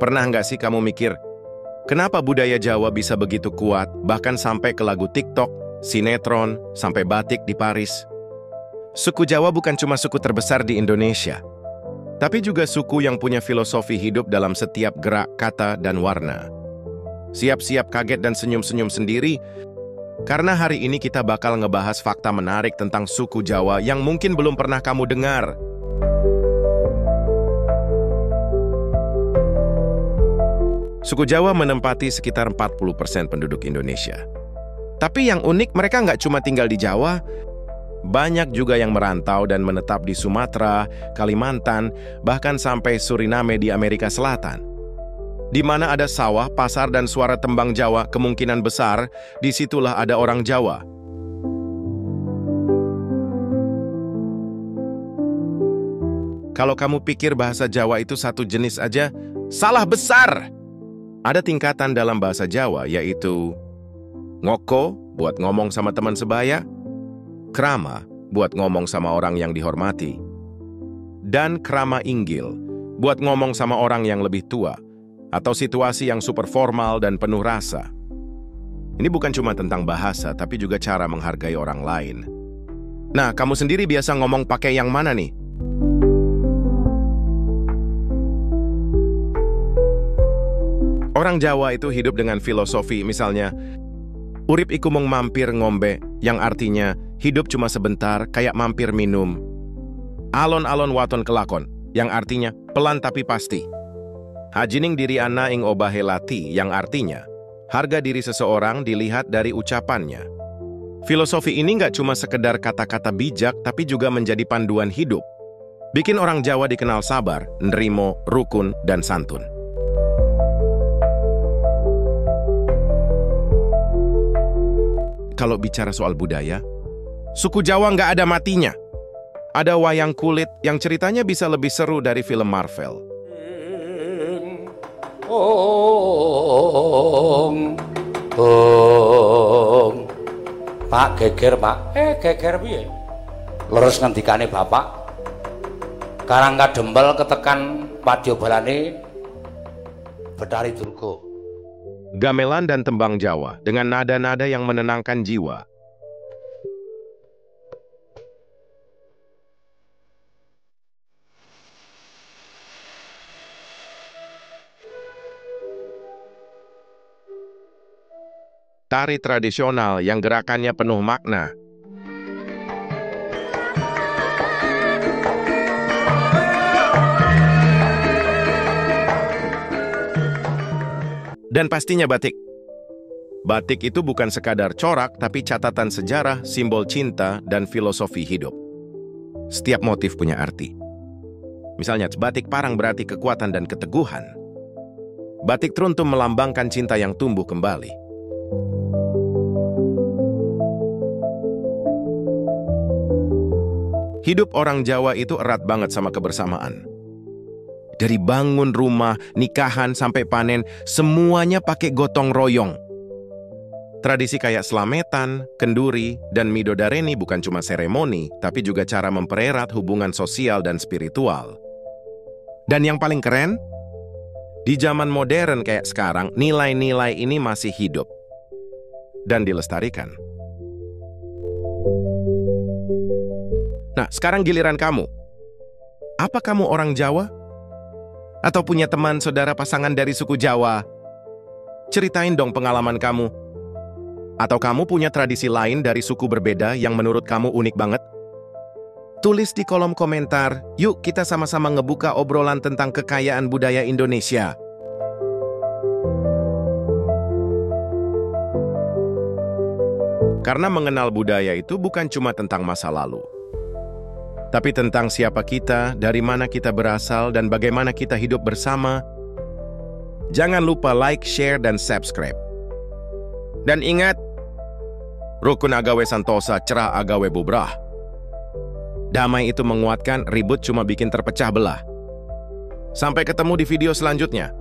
Pernah nggak sih kamu mikir, kenapa budaya Jawa bisa begitu kuat, bahkan sampai ke lagu TikTok, sinetron, sampai batik di Paris? Suku Jawa bukan cuma suku terbesar di Indonesia, tapi juga suku yang punya filosofi hidup dalam setiap gerak, kata, dan warna. Siap-siap kaget dan senyum-senyum sendiri, karena hari ini kita bakal ngebahas fakta menarik tentang suku Jawa yang mungkin belum pernah kamu dengar. Suku Jawa menempati sekitar 40% penduduk Indonesia. Tapi yang unik, mereka nggak cuma tinggal di Jawa, banyak juga yang merantau dan menetap di Sumatera, Kalimantan, bahkan sampai Suriname di Amerika Selatan. Di mana ada sawah, pasar, dan suara tembang Jawa, kemungkinan besar disitulah ada orang Jawa. Kalau kamu pikir bahasa Jawa itu satu jenis aja, salah besar! Ada tingkatan dalam bahasa Jawa, yaitu ngoko, buat ngomong sama teman sebaya, krama, buat ngomong sama orang yang dihormati, dan krama inggil, buat ngomong sama orang yang lebih tua, atau situasi yang super formal dan penuh rasa. Ini bukan cuma tentang bahasa, tapi juga cara menghargai orang lain. Nah, kamu sendiri biasa ngomong pakai yang mana nih? Orang Jawa itu hidup dengan filosofi, misalnya, urip iku mung mampir ngombe, yang artinya hidup cuma sebentar, kayak mampir minum. Alon-alon waton kelakon, yang artinya pelan tapi pasti. Hajining diri ana ing obahe lati, yang artinya harga diri seseorang dilihat dari ucapannya. Filosofi ini nggak cuma sekedar kata-kata bijak, tapi juga menjadi panduan hidup. Bikin orang Jawa dikenal sabar, nrimo, rukun, dan santun. Kalau bicara soal budaya, suku Jawa nggak ada matinya. Ada wayang kulit yang ceritanya bisa lebih seru dari film Marvel. Pak geger pak, geger piye? Leres ngendikane bapak. Karangga dembel ketekan padya balane Betari Durga. Gamelan dan tembang Jawa dengan nada-nada yang menenangkan jiwa. Tari tradisional yang gerakannya penuh makna. Dan pastinya batik. Batik itu bukan sekadar corak, tapi catatan sejarah, simbol cinta, dan filosofi hidup. Setiap motif punya arti. Misalnya, batik parang berarti kekuatan dan keteguhan. Batik teruntum melambangkan cinta yang tumbuh kembali. Hidup orang Jawa itu erat banget sama kebersamaan. Dari bangun rumah, nikahan, sampai panen, semuanya pakai gotong royong. Tradisi kayak slametan, kenduri, dan midodareni bukan cuma seremoni, tapi juga cara mempererat hubungan sosial dan spiritual. Dan yang paling keren, di zaman modern kayak sekarang, nilai-nilai ini masih hidup dan dilestarikan. Nah, sekarang giliran kamu. Apa kamu orang Jawa? Atau punya teman, saudara, pasangan dari suku Jawa? Ceritain dong pengalaman kamu. Atau kamu punya tradisi lain dari suku berbeda yang menurut kamu unik banget? Tulis di kolom komentar. Yuk kita sama-sama ngebuka obrolan tentang kekayaan budaya Indonesia. Karena mengenal budaya itu bukan cuma tentang masa lalu, tapi tentang siapa kita, dari mana kita berasal, dan bagaimana kita hidup bersama. Jangan lupa like, share, dan subscribe. Dan ingat, rukun agawe santosa, cerah agawe bubrah. Damai itu menguatkan, ribut cuma bikin terpecah belah. Sampai ketemu di video selanjutnya.